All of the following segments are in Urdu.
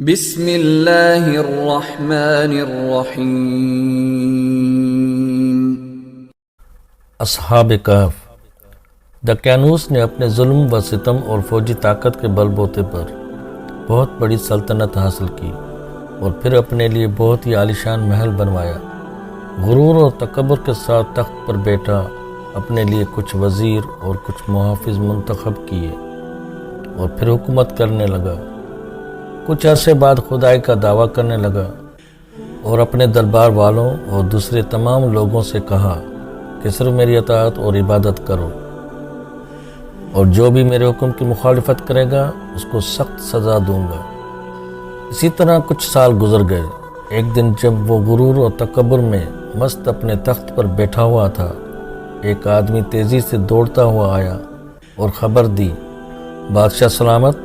بسم اللہ الرحمن الرحیم۔ اصحاب کہف۔ دقیانوس نے اپنے ظلم و ستم اور فوجی طاقت کے بل بوتے پر بہت بڑی سلطنت حاصل کی اور پھر اپنے لیے بہت ہی عالیشان محل بنوایا۔ غرور اور تکبر کے ساتھ تخت پر بیٹھا، اپنے لیے کچھ وزیر اور کچھ محافظ منتخب کیے اور پھر حکومت کرنے لگا۔ کچھ عرصے بعد خدائی کا دعویٰ کرنے لگا اور اپنے دربار والوں اور دوسرے تمام لوگوں سے کہا کہ صرف میری اطاعت اور عبادت کرو، اور جو بھی میرے حکم کی مخالفت کرے گا اس کو سخت سزا دوں گا۔ اسی طرح کچھ سال گزر گئے۔ ایک دن جب وہ غرور اور تکبر میں مست اپنے تخت پر بیٹھا ہوا تھا، ایک آدمی تیزی سے دوڑتا ہوا آیا اور خبر دی، بادشاہ سلامت،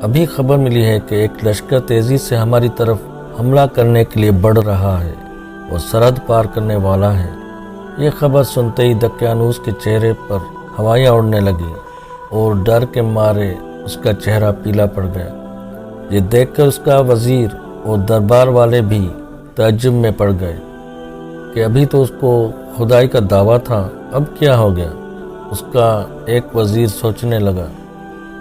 ابھی خبر ملی ہے کہ ایک لشکر تیزی سے ہماری طرف حملہ کرنے کے لیے بڑھ رہا ہے اور سرحد پار کرنے والا ہے۔ یہ خبر سنتے ہی دقیانوس کے چہرے پر ہوائیاں اڑنے لگی اور ڈر کے مارے اس کا چہرہ پیلا پڑ گیا۔ یہ دیکھ کر اس کا وزیر اور دربار والے بھی تعجب میں پڑ گئے کہ ابھی تو اس کو خدائی کا دعویٰ تھا، اب کیا ہو گیا؟ اس کا ایک وزیر سوچنے لگا،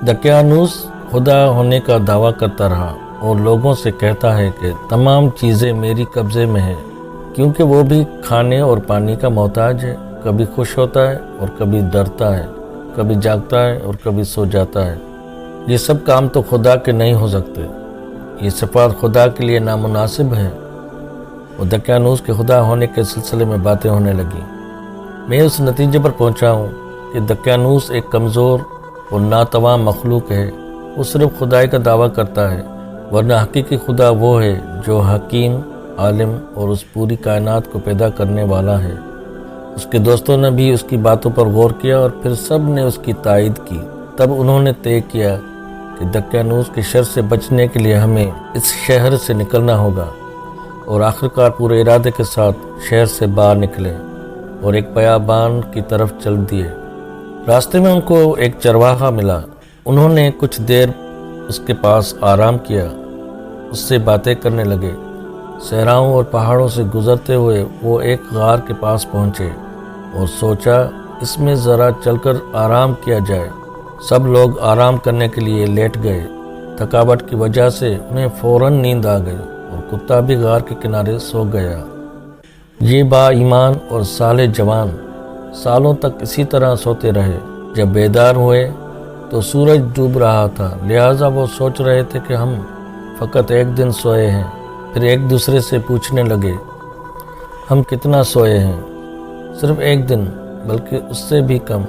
دقیانوس خدا ہونے کا دعویٰ کرتا رہا اور لوگوں سے کہتا ہے کہ تمام چیزیں میری قبضے میں ہیں، کیونکہ وہ بھی کھانے اور پانی کا محتاج ہے، کبھی خوش ہوتا ہے اور کبھی ڈرتا ہے، کبھی جاگتا ہے اور کبھی سو جاتا ہے۔ یہ سب کام تو خدا کے نہیں ہو سکتے، یہ صفات خدا کے لیے نامناسب ہیں۔ اور دقیانوس کے خدا ہونے کے سلسلے میں باتیں ہونے لگیں۔ میں اس نتیجے پر پہنچا ہوں کہ دقیانوس ایک کمزور اور ناتواں مخلوق ہے۔ وہ صرف خدائی کا دعویٰ کرتا ہے، ورنہ حقیقی خدا وہ ہے جو حکیم، عالم اور اس پوری کائنات کو پیدا کرنے والا ہے۔ اس کے دوستوں نے بھی اس کی باتوں پر غور کیا اور پھر سب نے اس کی تائید کی۔ تب انہوں نے طے کیا کہ دقیانوس کے شر سے بچنے کے لیے ہمیں اس شہر سے نکلنا ہوگا، اور آخرکار پورے ارادے کے ساتھ شہر سے باہر نکلے اور ایک بیابان کی طرف چل دیے۔ راستے میں ان کو ایک چرواہا ملا۔ انہوں نے کچھ دیر اس کے پاس آرام کیا، اس سے باتیں کرنے لگے۔ صحراؤں اور پہاڑوں سے گزرتے ہوئے وہ ایک غار کے پاس پہنچے اور سوچا اس میں ذرا چل کر آرام کیا جائے۔ سب لوگ آرام کرنے کے لیے لیٹ گئے۔ تھکاوٹ کی وجہ سے انہیں فوراً نیند آ گئی اور کتا بھی غار کے کنارے سو گیا۔ یہ با ایمان اور صالح جوان سالوں تک اسی طرح سوتے رہے۔ جب بیدار ہوئے تو سورج ڈوب رہا تھا، لہٰذا وہ سوچ رہے تھے کہ ہم فقط ایک دن سوئے ہیں۔ پھر ایک دوسرے سے پوچھنے لگے، ہم کتنا سوئے ہیں؟ صرف ایک دن، بلکہ اس سے بھی کم۔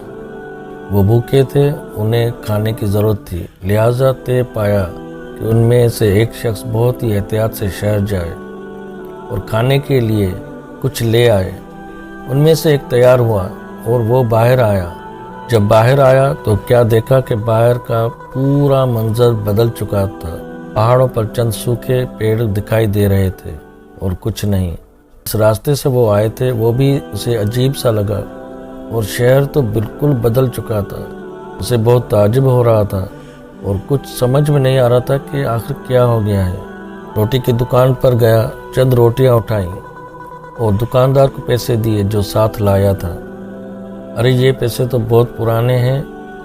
وہ بھوکے تھے، انہیں کھانے کی ضرورت تھی، لہٰذا طے پایا کہ ان میں سے ایک شخص بہت ہی احتیاط سے شہر جائے اور کھانے کے لیے کچھ لے آئے۔ ان میں سے ایک تیار ہوا اور وہ باہر آیا۔ جب باہر آیا تو کیا دیکھا کہ باہر کا پورا منظر بدل چکا تھا۔ پہاڑوں پر چند سوکھے پیڑ دکھائی دے رہے تھے اور کچھ نہیں۔ اس راستے سے وہ آئے تھے وہ بھی اسے عجیب سا لگا، اور شہر تو بالکل بدل چکا تھا۔ اسے بہت تعجب ہو رہا تھا اور کچھ سمجھ میں نہیں آ رہا تھا کہ آخر کیا ہو گیا ہے۔ روٹی کی دکان پر گیا، چند روٹیاں اٹھائیں اور دکاندار کو پیسے دیے جو ساتھ لایا تھا۔ ارے یہ پیسے تو بہت پرانے ہیں،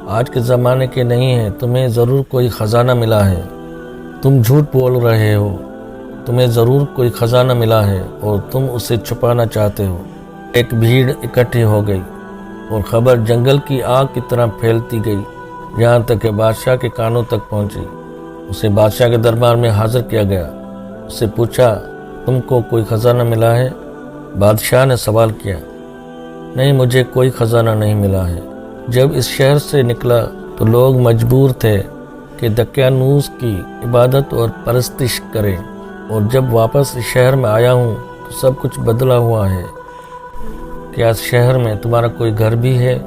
آج کے زمانے کے نہیں ہیں، تمہیں ضرور کوئی خزانہ ملا ہے۔ تم جھوٹ بول رہے ہو، تمہیں ضرور کوئی خزانہ ملا ہے اور تم اسے چھپانا چاہتے ہو۔ ایک بھیڑ اکٹھی ہو گئی اور خبر جنگل کی آگ کی طرح پھیلتی گئی، یہاں تک کہ بادشاہ کے کانوں تک پہنچی۔ اسے بادشاہ کے دربار میں حاضر کیا گیا۔ اس سے پوچھا، تم کو کوئی خزانہ ملا ہے؟ بادشاہ نے سوال کیا، نہیں، مجھے کوئی خزانہ نہیں ملا ہے۔ جب اس شہر سے نکلا تو لوگ مجبور تھے کہ دقیانوس کی عبادت اور پرستش کریں، اور جب واپس اس شہر میں آیا ہوں تو سب کچھ بدلا ہوا ہے۔ کیا اس شہر میں تمہارا کوئی گھر بھی ہے؟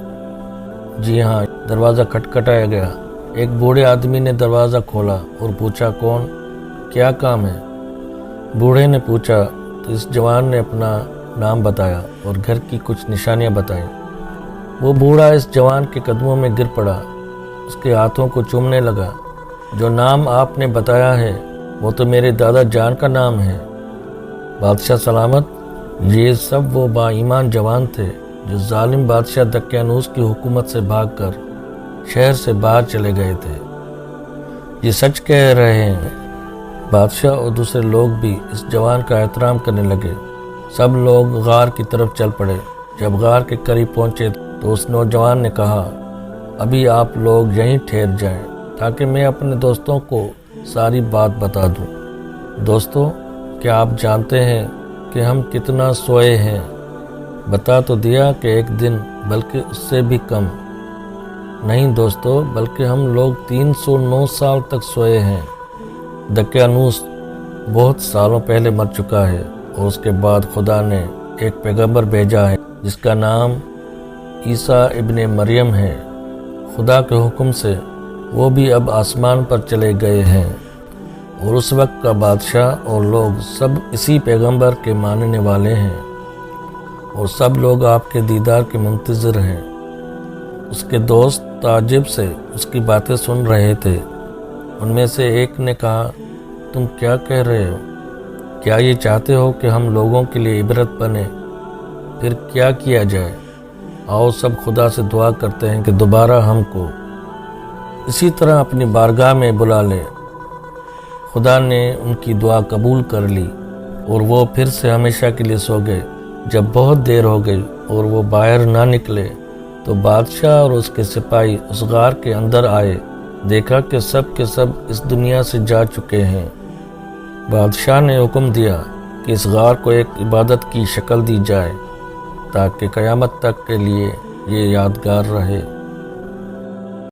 جی ہاں۔ دروازہ کھٹکھٹایا گیا۔ ایک بوڑھے آدمی نے دروازہ کھولا اور پوچھا، کون؟ کیا کام ہے؟ بوڑھے نے پوچھا تو اس جوان نے اپنا نام بتایا اور گھر کی کچھ نشانیاں بتائیں۔ وہ بوڑھا اس جوان کے قدموں میں گر پڑا، اس کے ہاتھوں کو چومنے لگا۔ جو نام آپ نے بتایا ہے وہ تو میرے دادا جان کا نام ہے۔ بادشاہ سلامت، یہ سب وہ با ایمان جوان تھے جو ظالم بادشاہ دقیانوس کی حکومت سے بھاگ کر شہر سے باہر چلے گئے تھے۔ یہ سچ کہہ رہے ہیں۔ بادشاہ اور دوسرے لوگ بھی اس جوان کا احترام کرنے لگے۔ سب لوگ غار کی طرف چل پڑے۔ جب غار کے قریب پہنچے تو اس نوجوان نے کہا، ابھی آپ لوگ یہیں ٹھہر جائیں تاکہ میں اپنے دوستوں کو ساری بات بتا دوں۔ دوستو، کیا آپ جانتے ہیں کہ ہم کتنا سوئے ہیں؟ بتا تو دیا کہ ایک دن، بلکہ اس سے بھی کم۔ نہیں دوستو، بلکہ ہم لوگ 309 سال تک سوئے ہیں۔ دقیانوس بہت سالوں پہلے مر چکا ہے اور اس کے بعد خدا نے ایک پیغمبر بھیجا ہے جس کا نام عیسیٰ ابن مریم ہے۔ خدا کے حکم سے وہ بھی اب آسمان پر چلے گئے ہیں، اور اس وقت کا بادشاہ اور لوگ سب اسی پیغمبر کے ماننے والے ہیں، اور سب لوگ آپ کے دیدار کے منتظر ہیں۔ اس کے دوست تعجب سے اس کی باتیں سن رہے تھے۔ ان میں سے ایک نے کہا، تم کیا کہہ رہے ہو؟ کیا یہ چاہتے ہو کہ ہم لوگوں کے لیے عبرت بنے؟ پھر کیا کیا جائے؟ آؤ سب خدا سے دعا کرتے ہیں کہ دوبارہ ہم کو اسی طرح اپنی بارگاہ میں بلا لے۔ خدا نے ان کی دعا قبول کر لی اور وہ پھر سے ہمیشہ کے لیے سو گئے۔ جب بہت دیر ہو گئی اور وہ باہر نہ نکلے تو بادشاہ اور اس کے سپاہی اس غار کے اندر آئے۔ دیکھا کہ سب کے سب اس دنیا سے جا چکے ہیں۔ بادشاہ نے حکم دیا کہ اس غار کو ایک عبادت کی شکل دی جائے تاکہ قیامت تک کے لیے یہ یادگار رہے۔